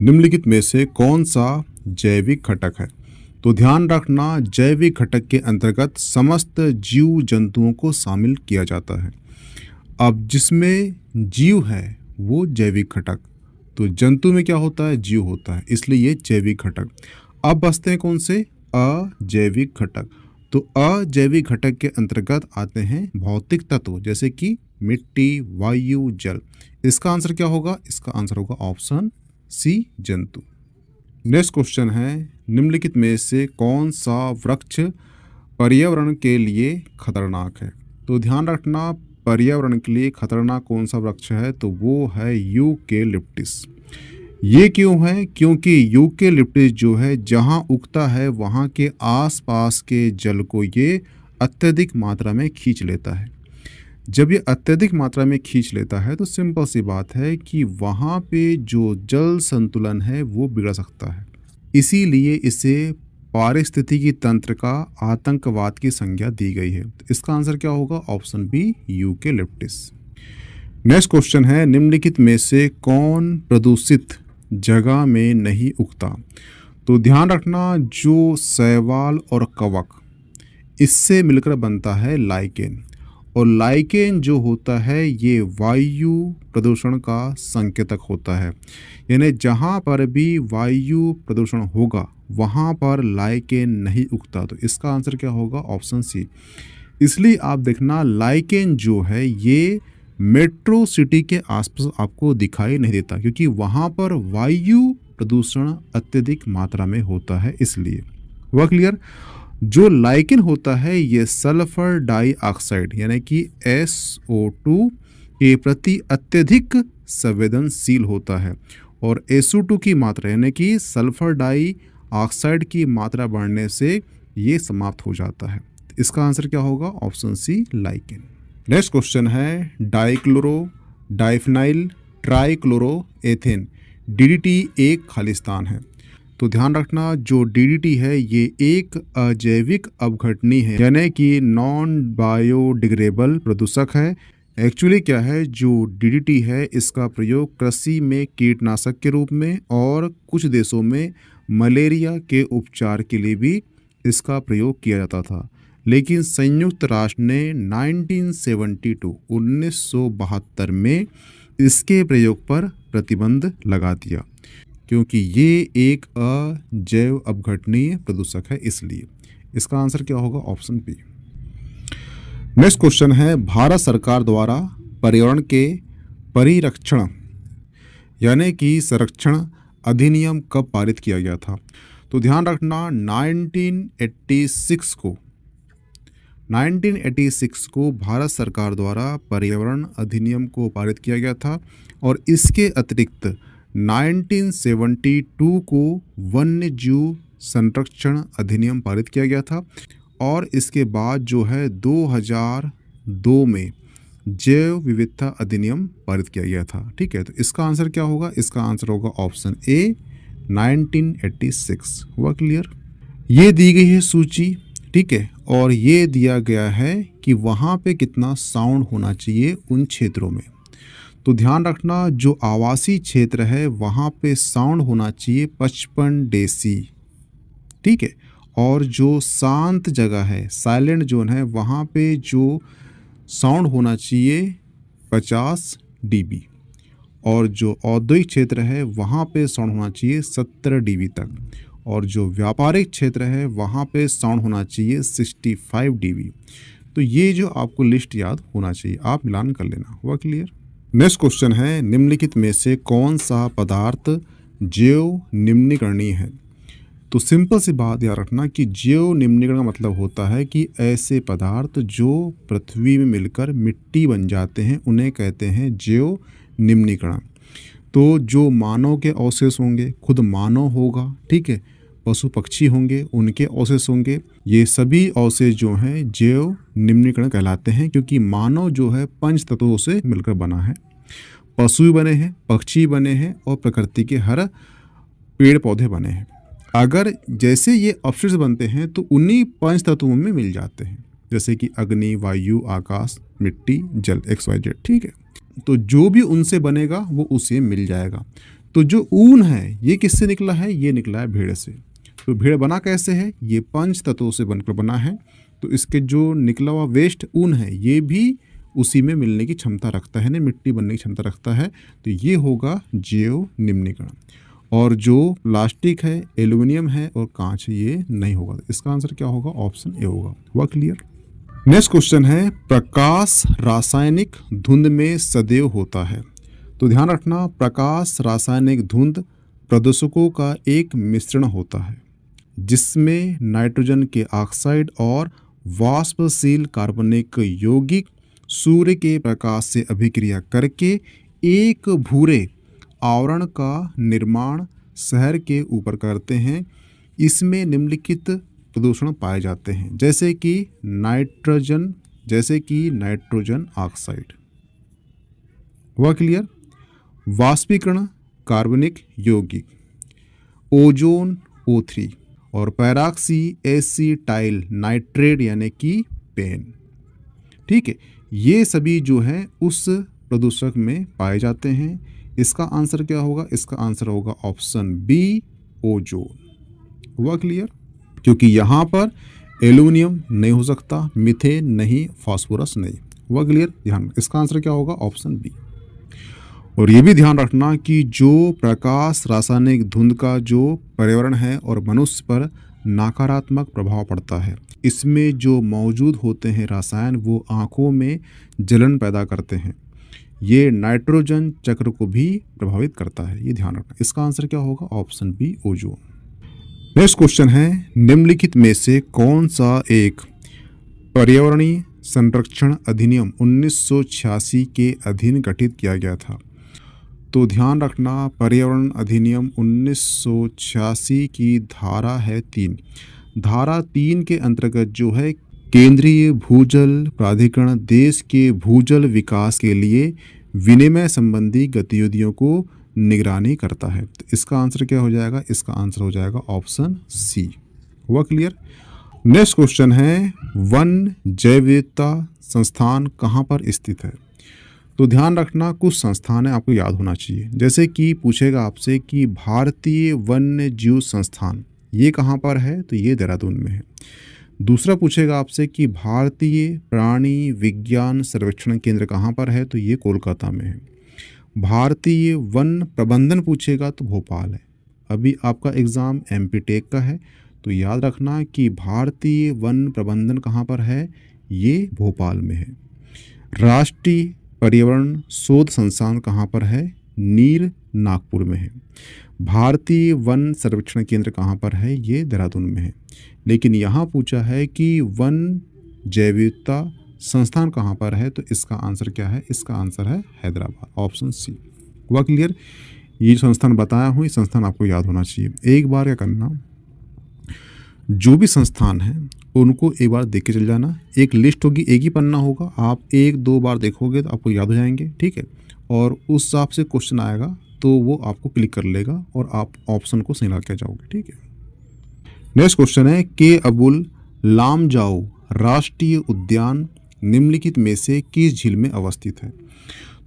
निम्नलिखित में से कौन सा जैविक घटक है? तो ध्यान रखना, जैविक घटक के अंतर्गत समस्त जीव जंतुओं को शामिल किया जाता है। अब जिसमें जीव है वो जैविक घटक, तो जंतु में क्या होता है? जीव होता है, इसलिए ये जैविक घटक। अब बचते हैं कौन से? अजैविक घटक। तो अजैविक घटक के अंतर्गत आते हैं भौतिक तत्व जैसे कि मिट्टी, वायु, जल। इसका आंसर क्या होगा? इसका आंसर होगा ऑप्शन सी, जंतु। नेक्स्ट क्वेश्चन है, निम्नलिखित में से कौन सा वृक्ष पर्यावरण के लिए खतरनाक है? तो ध्यान रखना, पर्यावरण के लिए खतरनाक कौन सा वृक्ष है? तो वो है यूकेलिप्टस। ये क्यों है? क्योंकि यूकेलिप्टस जो है जहाँ उगता है वहाँ के आसपास के जल को ये अत्यधिक मात्रा में खींच लेता है। जब ये अत्यधिक मात्रा में खींच लेता है तो सिंपल सी बात है कि वहाँ पे जो जल संतुलन है वो बिगड़ सकता है। इसीलिए इसे पारिस्थितिकी तंत्र का आतंकवाद की संज्ञा दी गई है। तो इसका आंसर क्या होगा? Option B, eucalyptus. Next question है, निम्नलिखित में से कौन प्रदूषित जगह में नहीं उगता? तो ध्यान रखना, जो शैवाल और कवक इससे मिलकर बनता है लाइकेन, और लाइकेन जो होता है ये वायु प्रदूषण का संकेतक होता है। यानी जहाँ पर भी वायु प्रदूषण होगा वहाँ पर लाइकेन नहीं उगता। तो इसका आंसर क्या होगा? Option C. इसलिए आप देखना, लाइकेन जो है ये मेट्रो सिटी के आसपास आपको दिखाई नहीं देता, क्योंकि वहाँ पर वायु प्रदूषण अत्यधिक मात्रा में होता है, इसलिए। वह क्लियर? जो लाइकेन होता है ये सल्फर डाइऑक्साइड यानी कि SO2 के प्रति अत्यधिक संवेदनशील होता है, और SO2 की मात्रा यानी कि सल्फर डाइऑक्साइड की मात्रा बढ़ने से ये समाप्त हो जाता है। इसका आंसर क्या होगा? Option C, lichen. Next question है, डाइक्लोरो डाइफिनाइल ट्राइक्लोरोएथेन DDT एक खालिस्तान है। तो ध्यान रखना, जो DDT है ये एक अजैविक अपघटनी है, यानी कि नॉन बायोडिग्रेडेबल प्रदूषक है। एक्चुअली क्या है, जो DDT है इसका प्रयोग कृषि में कीटनाशक के रूप में और कुछ देशों में मलेरिया के उपचार के लिए भी इसका प्रयोग किया जाता था। लेकिन संयुक्त राष्ट्र ने 1972 में इसके प्रयोग पर प्रतिबंध लगा दिया, क्योंकि ये एक अजैव अपघटनीय प्रदूषक है, इसलिए। इसका आंसर क्या होगा? Option B. नेक्स्ट क्वेश्चन है, भारत सरकार द्वारा पर्यावरण के परिरक्षण यानी कि संरक्षण अधिनियम कब पारित किया गया था? तो ध्यान रखना, 1986 को भारत सरकार द्वारा पर्यावरण अधिनियम को पारित किया गया था, और इसके अतिरिक्त 1972 को वन्य जीव संरक्षण अधिनियम पारित किया गया था, और इसके बाद जो है 2002 में जैव विविधता अधिनियम पारित किया गया था। ठीक है, तो इसका आंसर क्या होगा? इसका आंसर होगा ऑप्शन ए, 1986। हुआ क्लियर? ये दी गई है सूची, ठीक है, और ये दिया गया है कि वहाँ पे कितना साउंड होना चाहिए उन क्षेत्रों में। तो ध्यान रखना, जो आवासीय क्षेत्र है वहाँ पे साउंड होना चाहिए 55 डेसी, ठीक है, और जो शांत जगह है, साइलेंट जोन है, वहाँ पे जो साउंड होना चाहिए 50 dB, और जो औद्योगिक क्षेत्र है वहाँ पे साउंड होना चाहिए 70 dB तक, और जो व्यापारिक क्षेत्र है वहाँ पे साउंड होना चाहिए 65 dB। तो ये जो आपको लिस्ट याद होना चाहिए, आप मिलान कर लेना। हुआ क्लियर? नेक्स्ट क्वेश्चन है, निम्नलिखित में से कौन सा पदार्थ जैव निम्नीकरणीय है? तो सिंपल सी बात याद रखना कि जैव निम्नीकरण का मतलब होता है कि ऐसे पदार्थ जो पृथ्वी में मिलकर मिट्टी बन जाते हैं उन्हें कहते हैं जैव निम्नीकरण। तो जो मानव के अवशेष होंगे, खुद मानव होगा, ठीक है, पशु पक्षी होंगे, उनके अवशेष होंगे, ये सभी अवशेष जो हैं जैव निम्नीकरण कहलाते हैं, क्योंकि मानव जो है पंच तत्वों से मिलकर बना है। पशु बने हैं, पक्षी बने हैं, और प्रकृति के हर पेड़ पौधे बने हैं। अगर जैसे ये अवशेष बनते हैं तो उन्हीं पंच तत्वों में मिल जाते हैं, जैसे कि अग्नि, वायु, आकाश, मिट्टी, जल, XYZ, ठीक है। तो जो भी उनसे बनेगा वो उसे मिल जाएगा। तो जो ऊन है ये किससे निकला है? ये निकला है भेड़ से। तो भेड़ बना कैसे है? ये 5 तत्वों से बनकर बना है। तो इसके जो निकला हुआ वेस्ट ऊन है ये भी उसी में मिलने की क्षमता रखता है, ना मिट्टी बनने की क्षमता रखता है। तो ये होगा जैव निम्नीकरण। और जो प्लास्टिक है, एल्यूमिनियम है और कांच है ये नहीं होगा। इसका आंसर क्या होगा? ऑप्शन ए होगा। हुआ क्लियर? नेक्स्ट क्वेश्चन है, प्रकाश रासायनिक धुंध में सदैव होता है। तो ध्यान रखना, प्रकाश रासायनिक धुंध प्रदूषकों का एक मिश्रण होता है जिसमें नाइट्रोजन के ऑक्साइड और वाष्पशील कार्बनिक यौगिक सूर्य के प्रकाश से अभिक्रिया करके एक भूरे आवरण का निर्माण शहर के ऊपर करते हैं। इसमें निम्नलिखित प्रदूषण पाए जाते हैं, जैसे कि नाइट्रोजन ऑक्साइड। हुआ क्लियर? वाष्पीकरण कार्बनिक यौगिक, ओजोन O3 और पैराक्सी एसिटाइल नाइट्रेट यानी कि पेन। ठीक है, ये सभी जो है उस प्रदूषक में पाए जाते हैं। इसका आंसर क्या होगा? इसका आंसर होगा ऑप्शन बी, ओजोन। हुआ क्लियर? क्योंकि यहाँ पर एल्यूमिनियम नहीं हो सकता, मीथेन नहीं, फास्फोरस नहीं। हुआ क्लियर? ध्यान, इसका आंसर क्या होगा? Option B. और ये भी ध्यान रखना कि जो प्रकाश रासायनिक धुंध का जो पर्यावरण है और मनुष्य पर नकारात्मक प्रभाव पड़ता है, इसमें जो मौजूद होते हैं रसायन वो आँखों में जलन पैदा करते हैं। ये नाइट्रोजन चक्र को भी प्रभावित करता है, ये ध्यान रखना। इसका आंसर क्या होगा? Option B, ozone. Next question है, निम्नलिखित में से कौन सा एक पर्यावरणीय संरक्षण अधिनियम 1986 के अधीन गठित किया गया था? तो ध्यान रखना, पर्यावरण अधिनियम 1986 की धारा है 3। धारा 3 के अंतर्गत जो है केंद्रीय भूजल प्राधिकरण देश के भूजल विकास के लिए विनिमय संबंधी गतिविधियों को निगरानी करता है। तो इसका आंसर क्या हो जाएगा? इसका आंसर हो जाएगा ऑप्शन सी। हुआ क्लियर? नेक्स्ट क्वेश्चन है, वन जैव विविधता संस्थान कहाँ पर स्थित है? तो ध्यान रखना, कुछ संस्थान है आपको याद होना चाहिए। जैसे कि पूछेगा आपसे कि भारतीय वन्य जीव संस्थान ये कहाँ पर है? तो ये देहरादून में है। दूसरा पूछेगा आपसे कि भारतीय प्राणी विज्ञान सर्वेक्षण केंद्र कहाँ पर है? तो ये कोलकाता में है। भारतीय वन प्रबंधन पूछेगा तो भोपाल है। अभी आपका एग्ज़ाम MP टेक का है, तो याद रखना कि भारतीय वन प्रबंधन कहाँ पर है? ये भोपाल में है। राष्ट्रीय पर्यावरण शोध संस्थान कहाँ पर है? नीर नागपुर में है। भारतीय वन सर्वेक्षण केंद्र कहाँ पर है? ये देहरादून में है। लेकिन यहाँ पूछा है कि वन जैव विविधता संस्थान कहाँ पर है? तो इसका आंसर क्या है? इसका आंसर है हैदराबाद, ऑप्शन सी। हुआ क्लियर? ये संस्थान बताया हूँ, ये संस्थान आपको याद होना चाहिए। एक बार क्या करना, जो भी संस्थान है उनको एक बार देख के चल जाना। एक लिस्ट होगी, एक ही पन्ना होगा, आप 1-2 बार देखोगे तो आपको याद हो जाएंगे। ठीक है, और उस हिसाब से क्वेश्चन आएगा तो वो आपको क्लिक कर लेगा और आप ऑप्शन को सही लगा के जाओगे। ठीक है, नेक्स्ट क्वेश्चन है, के अबुल लामजाओ राष्ट्रीय उद्यान निम्नलिखित में से किस झील में अवस्थित है?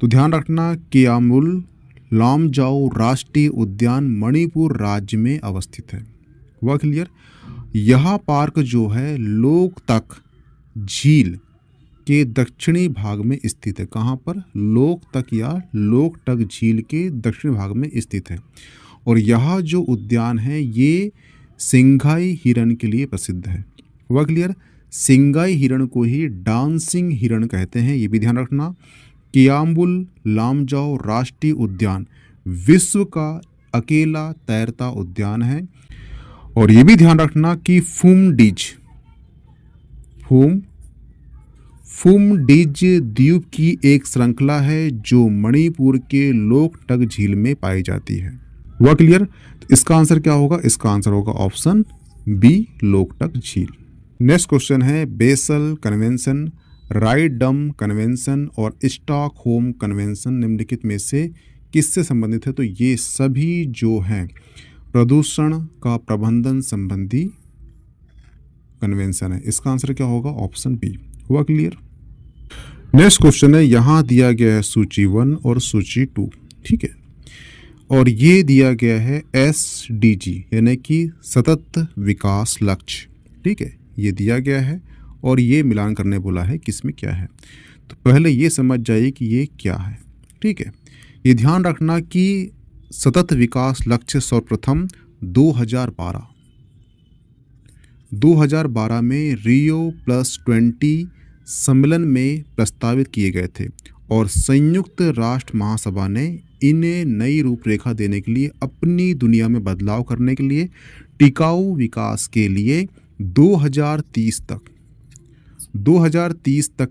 तो ध्यान रखना, के अबुल लामजाओ राष्ट्रीय उद्यान मणिपुर राज्य में अवस्थित है। हुआ क्लियर? यह पार्क जो है लोकतक झील के दक्षिणी भाग में स्थित है। कहाँ पर? लोकतक या लोकटक झील के दक्षिणी भाग में स्थित है। और यह जो उद्यान है ये सिंघाई हिरण के लिए प्रसिद्ध है। हुआ क्लियर? सिंघाई हिरण को ही डांसिंग हिरण कहते हैं, ये भी ध्यान रखना। कियाम्बुल लामजाओ राष्ट्रीय उद्यान विश्व का अकेला तैरता उद्यान है। और ये भी ध्यान रखना कि फुमडिज द्वीप की एक श्रृंखला है जो मणिपुर के लोकटक झील में पाई जाती है। हुआ क्लियर? तो इसका आंसर क्या होगा? इसका आंसर होगा ऑप्शन बी, लोकटक झील। नेक्स्ट क्वेश्चन है, बेसल कन्वेंशन, राइडम कन्वेंशन और स्टॉकहोम कन्वेंशन निम्नलिखित में से किससे संबंधित है? तो ये सभी जो हैं प्रदूषण का प्रबंधन संबंधी कन्वेंशन है। इसका आंसर क्या होगा? Option B. हुआ क्लियर? नेक्स्ट क्वेश्चन है, यहाँ दिया गया है सूची 1 और सूची 2। ठीक है, और ये दिया गया है SDG यानी कि सतत विकास लक्ष्य। ठीक है, ये दिया गया है और ये मिलान करने बोला है किसमें क्या है। तो पहले ये समझ जाइए कि ये क्या है। ठीक है, ये ध्यान रखना कि सतत विकास लक्ष्य सर्वप्रथम 2012 में Rio+20 सम्मेलन में प्रस्तावित किए गए थे और संयुक्त राष्ट्र महासभा ने इन्हें नई रूपरेखा देने के लिए अपनी दुनिया में बदलाव करने के लिए टिकाऊ विकास के लिए 2030 तक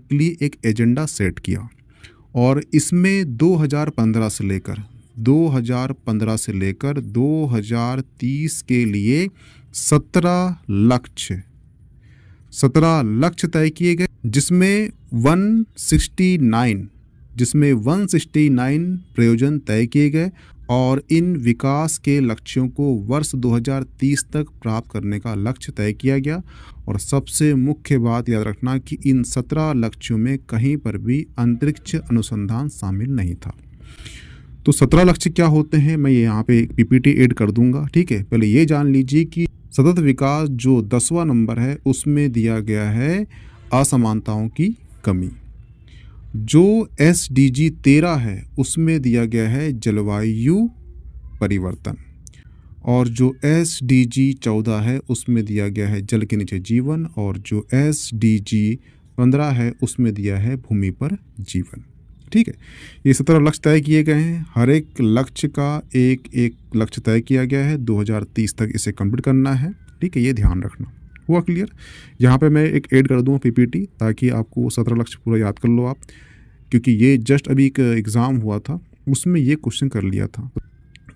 के लिए एक एजेंडा सेट किया और इसमें 2015 से लेकर 2030 के लिए 17 लक्ष्य तय किए गए, जिसमें 169 प्रयोजन तय किए गए और इन विकास के लक्ष्यों को वर्ष 2030 तक प्राप्त करने का लक्ष्य तय किया गया। और सबसे मुख्य बात याद रखना कि इन 17 लक्ष्यों में कहीं पर भी अंतरिक्ष अनुसंधान शामिल नहीं था। तो 17 लक्ष्य क्या होते हैं, मैं यहाँ पे PPT ऐड कर दूंगा। ठीक है, पहले ये जान लीजिए कि सतत विकास जो 10वां नंबर है उसमें दिया गया है असमानताओं की कमी। जो SDG 13 है उसमें दिया गया है जलवायु परिवर्तन और जो SDG 14 है उसमें दिया गया है जल के नीचे जीवन और जो SDG 15 है उसमें दिया है भूमि पर जीवन। ठीक है, ये 17 लक्ष्य तय किए गए हैं। हर एक लक्ष्य का एक लक्ष्य तय किया गया है, 2030 तक इसे कंप्लीट करना है। ठीक है, ये ध्यान रखना। हुआ क्लियर? यहाँ पे मैं एक ऐड कर दूँगा PPT ताकि आपको 17 लक्ष्य पूरा याद कर लो आप, क्योंकि ये जस्ट अभी एक एग्ज़ाम हुआ था उसमें ये क्वेश्चन कर लिया था।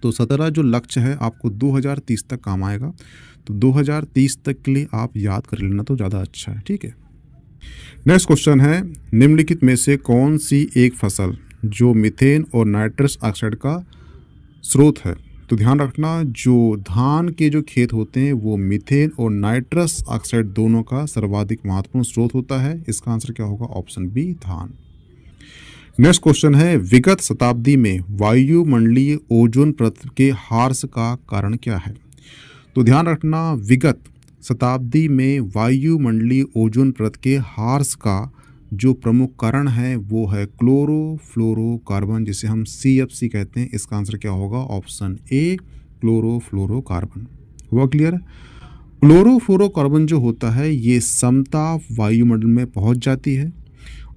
तो 17 जो लक्ष्य है आपको 2030 तक काम आएगा, तो 2030 तक के लिए आप याद कर लेना तो ज़्यादा अच्छा है। ठीक है, नेक्स्ट क्वेश्चन है, निम्नलिखित में से कौन सी एक फसल जो मीथेन और नाइट्रस ऑक्साइड का स्रोत है। तो ध्यान रखना, जो धान के जो खेत होते हैं वो मीथेन और नाइट्रस ऑक्साइड दोनों का सर्वाधिक महत्वपूर्ण स्रोत होता है। इसका आंसर क्या होगा? ऑप्शन बी, धान। नेक्स्ट क्वेश्चन है, विगत शताब्दी में वायुमंडलीय ओजोन परत के ह्रास का कारण क्या है। तो ध्यान रखना, विगत शताब्दी में वायुमंडलीय ओजोन परत के ह्रास का जो प्रमुख कारण है वो है क्लोरोफ्लोरोकार्बन, जिसे हम CFC कहते हैं। इसका आंसर क्या होगा? Option A, chlorofluorocarbon. हुआ क्लियर? क्लोरोफ्लोरोकार्बन जो होता है ये समताप वायुमंडल में पहुंच जाती है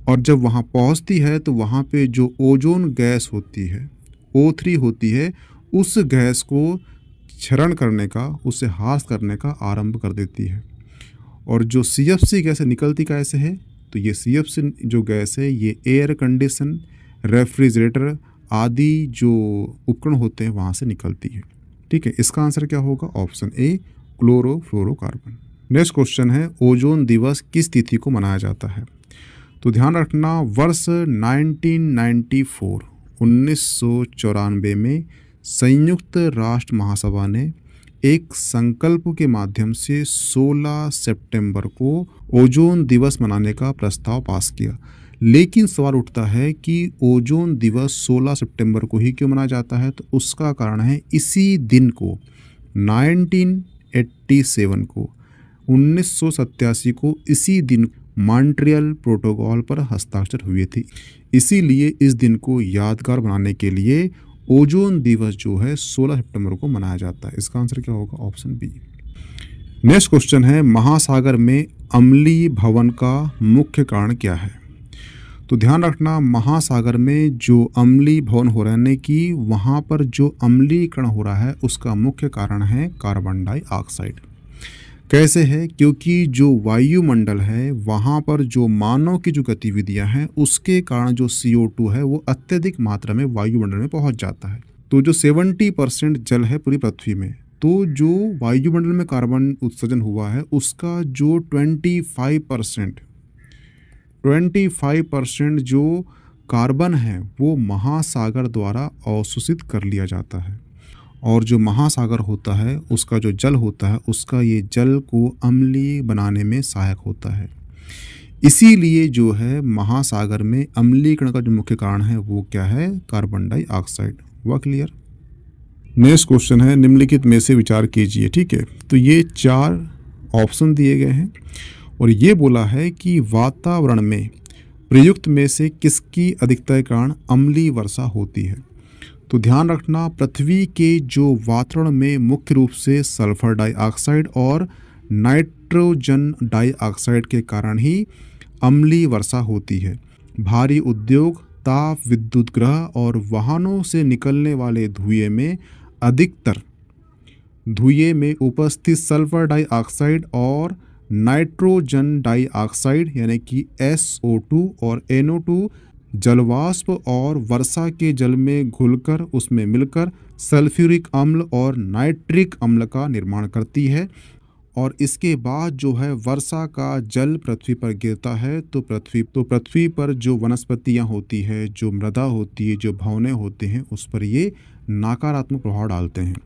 और जब वहां पहुंचती है तो वहां पे जो ओजोन गैस होती है O3 होती है, उस गैस को क्षरण करने का, उसे ह्रास करने का आरंभ कर देती है। और जो CFC गैस निकलती कैसे है? तो ये CFC जो गैस है ये एयर कंडीशन, रेफ्रिजरेटर आदि जो उपकरण होते हैं वहाँ से निकलती है। ठीक है, इसका आंसर क्या होगा? Option A, chlorofluorocarbon. Next question है, ओजोन दिवस किस तिथि को मनाया जाता है। तो ध्यान रखना, वर्ष 1994 में संयुक्त राष्ट्र महासभा ने एक संकल्प के माध्यम से 16 सितंबर को ओजोन दिवस मनाने का प्रस्ताव पास किया। लेकिन सवाल उठता है कि ओजोन दिवस 16 सितंबर को ही क्यों मनाया जाता है। तो उसका कारण है, इसी दिन को 1987 को इसी दिन मॉन्ट्रियल प्रोटोकॉल पर हस्ताक्षर हुए थे। इसीलिए इस दिन को यादगार बनाने के लिए ओजोन दिवस जो है 16 सितंबर को मनाया जाता है। इसका आंसर क्या होगा? Option B. नेक्स्ट क्वेश्चन है, महासागर में अम्लीय भवन का मुख्य कारण क्या है। तो ध्यान रखना, महासागर में जो अम्लीय भवन हो रहने की वहाँ पर जो अम्लीकरण हो रहा है उसका मुख्य कारण है कार्बन डाइऑक्साइड। कैसे है? क्योंकि जो वायुमंडल है वहाँ पर जो मानव की जो गतिविधियाँ हैं उसके कारण जो CO2 है वो अत्यधिक मात्रा में वायुमंडल में पहुँच जाता है। तो जो 70% जल है पूरी पृथ्वी में, तो जो वायुमंडल में कार्बन उत्सर्जन हुआ है उसका जो 25% जो कार्बन है वो महासागर द्वारा अवशोषित कर लिया जाता है। और जो महासागर होता है उसका जो जल होता है उसका ये जल को अम्लीय बनाने में सहायक होता है। इसीलिए जो है महासागर में अम्लीकरण का जो मुख्य कारण है वो क्या है? Carbon dioxide. हुआ क्लियर? नेक्स्ट क्वेश्चन है, निम्नलिखित में से विचार कीजिए। ठीक है, तो ये 4 ऑप्शन दिए गए हैं और ये बोला है कि वातावरण में प्रयुक्त में से किसकी अधिकता के कारण अम्लीय वर्षा होती है। तो ध्यान रखना, पृथ्वी के जो वातावरण में मुख्य रूप से सल्फर डाइऑक्साइड और नाइट्रोजन डाइऑक्साइड के कारण ही अम्लीय वर्षा होती है। भारी उद्योग, ताप विद्युत ग्रह और वाहनों से निकलने वाले धुएं में अधिकतर धुएं में उपस्थित सल्फर डाइऑक्साइड और नाइट्रोजन डाइऑक्साइड यानी कि SO2 और NO2 जलवाष्प और वर्षा के जल में घुलकर उसमें मिलकर सल्फ्यूरिक अम्ल और नाइट्रिक अम्ल का निर्माण करती है और इसके बाद जो है वर्षा का जल पृथ्वी पर गिरता है तो पृथ्वी पर जो वनस्पतियां होती है, जो मृदा होती है, जो भवने होते हैं, उस पर ये नकारात्मक प्रभाव डालते हैं।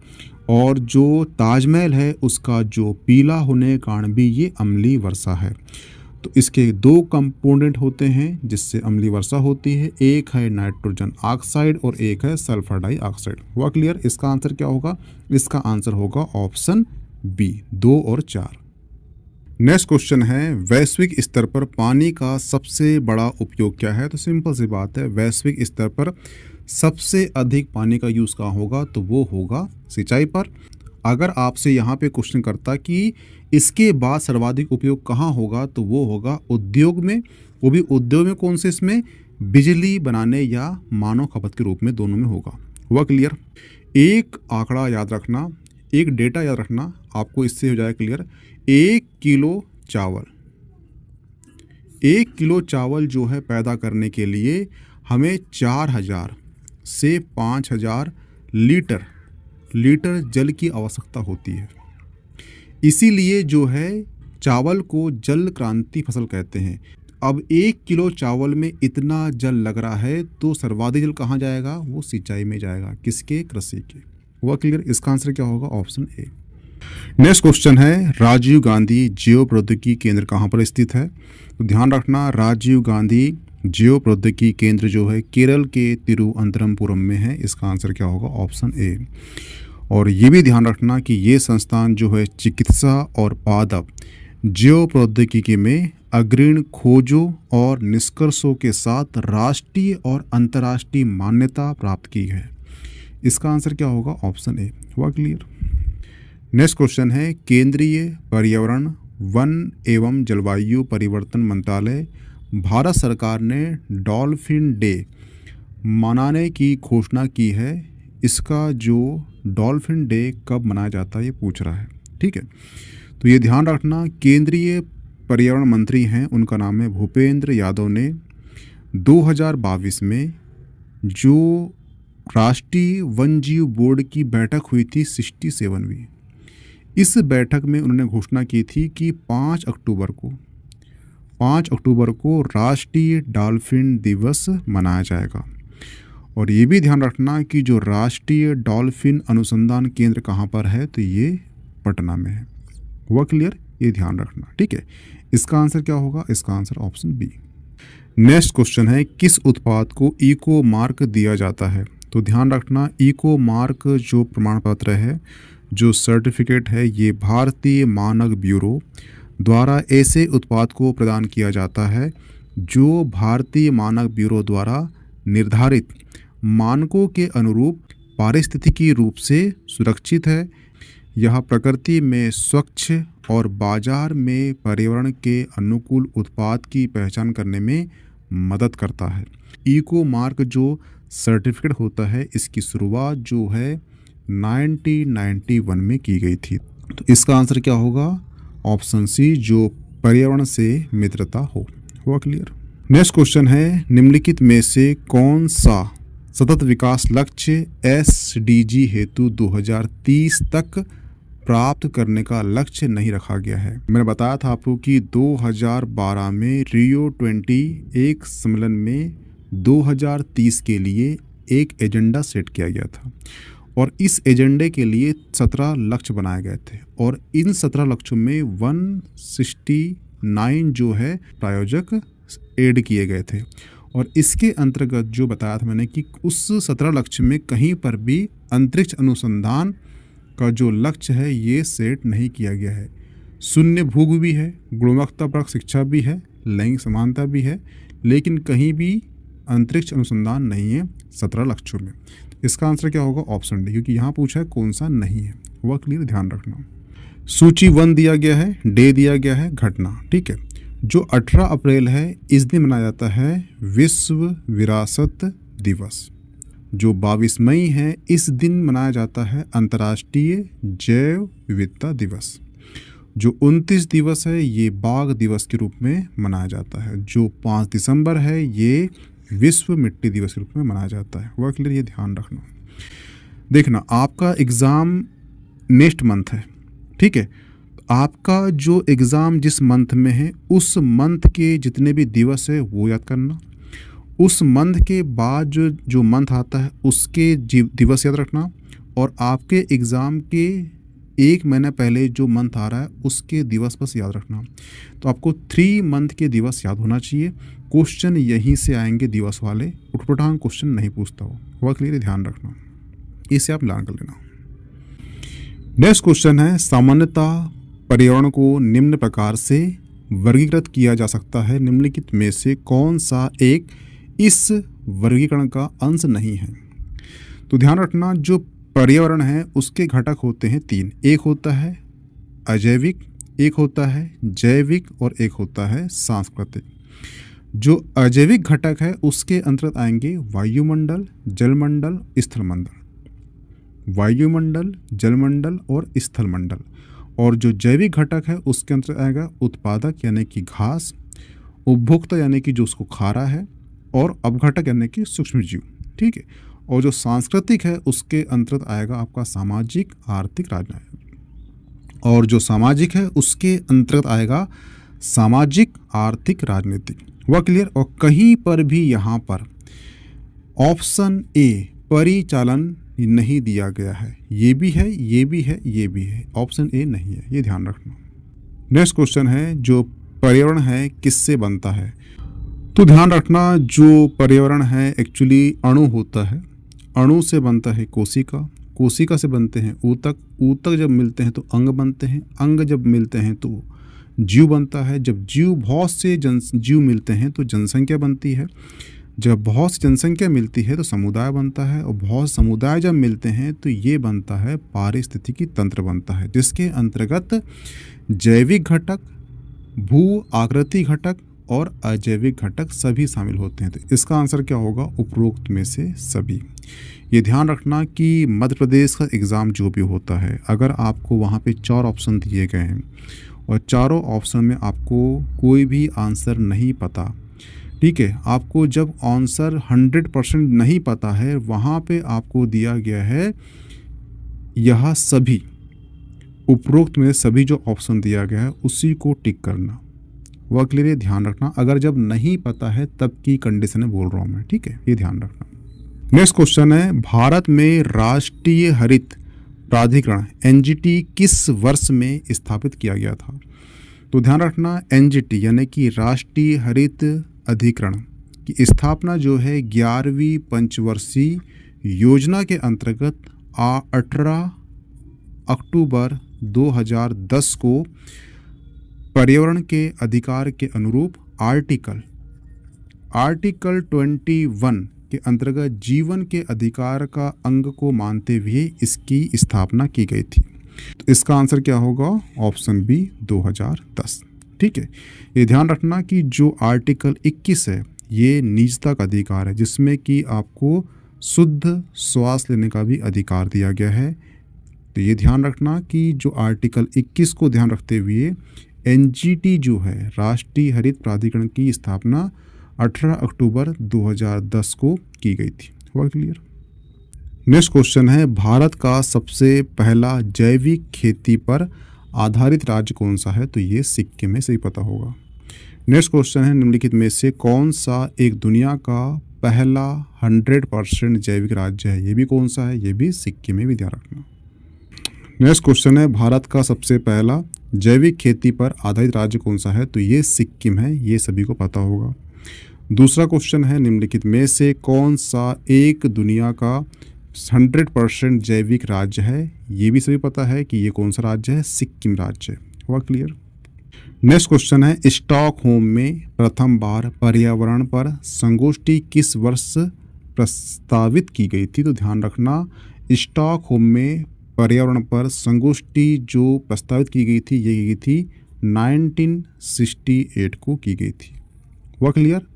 और जो ताजमहल है उसका जो पीला होने के कारण भी ये अम्लीय वर्षा है। तो इसके 2 कंपोनेंट होते हैं जिससे अम्लीय वर्षा होती है, एक है नाइट्रोजन ऑक्साइड और एक है सल्फर डाइऑक्साइड। हुआ क्लियर? इसका आंसर क्या होगा? इसका आंसर होगा ऑप्शन बी, 2 और 4। नेक्स्ट क्वेश्चन है, वैश्विक स्तर पर पानी का सबसे बड़ा उपयोग क्या है। तो सिंपल सी बात है, वैश्विक स्तर पर सबसे अधिक पानी का यूज़ कहाँ होगा, तो वो होगा सिंचाई पर। अगर आपसे यहाँ पे क्वेश्चन करता कि इसके बाद सर्वाधिक उपयोग कहाँ होगा, तो वो होगा उद्योग में। वो भी उद्योग में कौन से? इसमें बिजली बनाने या मानव खपत के रूप में, दोनों में होगा। हुआ क्लियर? एक आंकड़ा याद रखना, एक डेटा याद रखना, आपको इससे हो जाए क्लियर। 1 किलो चावल जो है पैदा करने के लिए हमें 4000 से 5000 लीटर जल की आवश्यकता होती है। इसीलिए जो है चावल को जल क्रांति फसल कहते हैं। अब 1 किलो चावल में इतना जल लग रहा है तो सर्वाधिक जल कहाँ जाएगा? वो सिंचाई में जाएगा। किसके? कृषि के। हुआ क्लियर? इसका आंसर क्या होगा? Option A. नेक्स्ट क्वेश्चन है, राजीव गांधी जैव प्रौद्योगिकी केंद्र कहाँ पर स्थित है। तो ध्यान रखना, राजीव गांधी जैव प्रौद्योगिकी केंद्र जो है केरल के तिरुवनंतपुरम में है। इसका आंसर क्या होगा? Option A. और ये भी ध्यान रखना कि ये संस्थान जो है चिकित्सा और पादप जैव प्रौद्योगिकी में अग्रणी खोजों और निष्कर्षों के साथ राष्ट्रीय और अंतर्राष्ट्रीय मान्यता प्राप्त की है। इसका आंसर क्या होगा? Option A. हुआ क्लियर? नेक्स्ट क्वेश्चन है, केंद्रीय पर्यावरण, वन एवं जलवायु परिवर्तन मंत्रालय भारत सरकार ने डॉल्फिन डे मनाने की घोषणा की है। इसका जो डॉल्फिन डे कब मनाया जाता है ये पूछ रहा है। ठीक है, तो ये ध्यान रखना, केंद्रीय पर्यावरण मंत्री हैं, उनका नाम है भूपेंद्र यादव ने 2022 में जो राष्ट्रीय वन्यजीव बोर्ड की बैठक हुई थी 67वीं, इस बैठक में उन्होंने घोषणा की थी कि 5 अक्टूबर को राष्ट्रीय डॉल्फिन दिवस मनाया जाएगा। और ये भी ध्यान रखना कि जो राष्ट्रीय डॉल्फिन अनुसंधान केंद्र कहाँ पर है, तो ये पटना में है। हुआ क्लियर? ये ध्यान रखना। ठीक है, इसका आंसर क्या होगा? इसका answer option B. Next question है, किस उत्पाद को इको मार्क दिया जाता है। तो ध्यान रखना, इको मार्क जो प्रमाण पत्र है, जो सर्टिफिकेट है, ये भारतीय मानक ब्यूरो द्वारा ऐसे उत्पाद को प्रदान किया जाता है जो भारतीय मानक ब्यूरो द्वारा निर्धारित मानकों के अनुरूप पारिस्थितिकी रूप से सुरक्षित है। यह प्रकृति में स्वच्छ और बाजार में पर्यावरण के अनुकूल उत्पाद की पहचान करने में मदद करता है। इको मार्क जो सर्टिफिकेट होता है, इसकी शुरुआत जो है 1991 में की गई थी। तो इसका आंसर क्या होगा? ऑप्शन सी, जो पर्यावरण से मित्रता हो। हुआ क्लियर? नेक्स्ट क्वेश्चन है, निम्नलिखित में से कौन सा सतत विकास लक्ष्य SDG हेतु 2030 तक प्राप्त करने का लक्ष्य नहीं रखा गया है। मैंने बताया था आपको कि 2012 में रियो 21 सम्मेलन में 2030 के लिए एक एजेंडा सेट किया गया था और इस एजेंडे के लिए 17 लक्ष्य बनाए गए थे और इन 17 लक्ष्यों में 169 जो है प्रायोजक ऐड किए गए थे और इसके अंतर्गत जो बताया था मैंने कि उस 17 लक्ष्य में कहीं पर भी अंतरिक्ष अनुसंधान का जो लक्ष्य है ये सेट नहीं किया गया है। शून्य भूख भी है, गुणवत्तापरक शिक्षा भी है, लैंगिक समानता भी है, लेकिन कहीं भी अंतरिक्ष अनुसंधान नहीं है 17 लक्ष्यों में। इसका आंसर क्या होगा? ऑप्शन डी, क्योंकि यहाँ पूछा है कौन सा नहीं है। वह क्लियर ध्यान रखना। सूची 1 दिया गया है, डे दिया गया है, घटना। ठीक है, जो 18 अप्रैल है इस दिन मनाया जाता है विश्व विरासत दिवस। जो 22 मई है इस दिन मनाया जाता है अंतर्राष्ट्रीय जैव विविधता दिवस। जो 29 दिवस है ये बाघ दिवस के रूप में मनाया जाता है। जो 5 दिसंबर है ये विश्व मिट्टी दिवस के रूप में मनाया जाता है। वह क्लियर, ये ध्यान रखना। देखना, आपका एग्ज़ाम नेक्स्ट मंथ है, ठीक है। आपका जो एग्ज़ाम जिस मंथ में है उस मंथ के जितने भी दिवस है वो याद करना। उस मंथ के बाद जो मंथ आता है उसके दिवस याद रखना। और आपके एग्ज़ाम के 1 महीना पहले जो मंथ आ रहा है उसके दिवस बस याद रखना। तो आपको 3 मंथ के दिवस याद होना चाहिए। क्वेश्चन यहीं से आएंगे दिवस वाले, उठपटांग क्वेश्चन नहीं पूछता हो। वह क्लियर, ध्यान रखना, इसे आप लर्न कर लेना। नेक्स्ट क्वेश्चन है, सामान्यतः पर्यावरण को निम्न प्रकार से वर्गीकृत किया जा सकता है, निम्नलिखित में से कौन सा एक इस वर्गीकरण का अंश नहीं है? तो ध्यान रखना, जो पर्यावरण है उसके घटक होते हैं 3। एक होता है अजैविक, एक होता है जैविक और एक होता है सांस्कृतिक। जो अजैविक घटक है उसके अंतर्गत आएंगे वायुमंडल, जलमंडल, स्थलमंडल। वायुमंडल, जलमंडल और स्थलमंडल। और जो जैविक घटक है उसके अंतर्गत आएगा उत्पादक यानी कि घास, उपभोक्ता यानी कि जो उसको खा रहा है, और अपघटक यानी कि सूक्ष्म जीव। ठीक है, और जो सांस्कृतिक है उसके अंतर्गत आएगा आपका सामाजिक, आर्थिक, राजनीतिक। और जो सामाजिक है उसके अंतर्गत आएगा सामाजिक, आर्थिक, राजनीतिक। वह क्लियर। और कहीं पर भी यहाँ पर ऑप्शन ए परिचालन नहीं दिया गया है। ये भी है, ये भी है, ये भी है, ऑप्शन ए नहीं है, ये ध्यान रखना। नेक्स्ट क्वेश्चन है, जो पर्यावरण है किससे बनता है? तो ध्यान रखना, जो पर्यावरण है एक्चुअली अणु होता है। अणु से बनता है कोशिका, कोशिका से बनते हैं ऊतक, ऊतक जब मिलते हैं तो अंग बनते हैं, अंग जब मिलते हैं तो जीव बनता है। जब जीव बहुत से जीव मिलते हैं तो जनसंख्या बनती है। जब बहुत सी जनसंख्या मिलती है तो समुदाय बनता है, और बहुत समुदाय जब मिलते हैं तो ये बनता है पारिस्थितिकी तंत्र बनता है, जिसके अंतर्गत जैविक घटक, भू आकृति घटक और अजैविक घटक सभी शामिल होते हैं। तो इसका आंसर क्या होगा? उपरोक्त में से सभी। ये ध्यान रखना कि मध्य प्रदेश का एग्ज़ाम जो भी होता है, अगर आपको वहाँ पे 4 ऑप्शन दिए गए हैं और चारों ऑप्शन में आपको कोई भी आंसर नहीं पता, ठीक है, आपको जब आंसर 100% नहीं पता है वहाँ पे आपको दिया गया है यह सभी, उपरोक्त में सभी जो ऑप्शन दिया गया है उसी को टिक करना। वह क्लियर, ध्यान रखना। अगर जब नहीं पता है तब की कंडीशन में बोल रहा हूँ मैं, ठीक है, ये ध्यान रखना। नेक्स्ट क्वेश्चन है, भारत में राष्ट्रीय हरित प्राधिकरण एनजीटी किस वर्ष में स्थापित किया गया था? तो ध्यान रखना, एनजीटी यानी कि राष्ट्रीय हरित अधिकरण की स्थापना जो है 11वीं पंचवर्षीय योजना के अंतर्गत 18 अक्टूबर 2010 को पर्यावरण के अधिकार के अनुरूप आर्टिकल 21 के अंतर्गत जीवन के अधिकार का अंग को मानते हुए इसकी स्थापना की गई थी। तो इसका आंसर क्या होगा? Option B 2010। ठीक है, ये ध्यान रखना कि जो आर्टिकल 21 है ये निजता का अधिकार है, जिसमें कि आपको शुद्ध श्वास लेने का भी अधिकार दिया गया है। तो ये ध्यान रखना कि जो आर्टिकल 21 को ध्यान रखते हुए एनजीटी जो है राष्ट्रीय हरित प्राधिकरण की स्थापना 18 अक्टूबर 2010 को की गई थी। हुआ क्लियर? नेक्स्ट क्वेश्चन है, भारत का सबसे पहला जैविक खेती पर आधारित राज्य कौन सा है? तो ये सिक्किम है, सही पता होगा। नेक्स्ट क्वेश्चन है, निम्नलिखित में से कौन सा एक दुनिया का पहला 100% जैविक राज्य है? ये भी कौन सा है? ये भी सिक्किम है, भी ध्यान रखना। नेक्स्ट क्वेश्चन है, भारत का सबसे पहला जैविक खेती पर आधारित राज्य कौन सा है? तो ये सिक्किम है, ये सभी को पता होगा। दूसरा क्वेश्चन है, निम्नलिखित में से कौन सा एक दुनिया का 100% जैविक राज्य है? ये भी सभी पता है कि ये कौन सा राज्य है, सिक्किम राज्य। हुआ क्लियर? नेक्स्ट क्वेश्चन है, स्टॉकहोम में प्रथम बार पर्यावरण पर संगोष्ठी किस वर्ष प्रस्तावित की गई थी? तो ध्यान रखना, स्टॉकहोम में पर्यावरण पर संगोष्ठी जो प्रस्तावित की गई थी, ये की गई थी 1968 को की गई थी। हुआ क्लियर?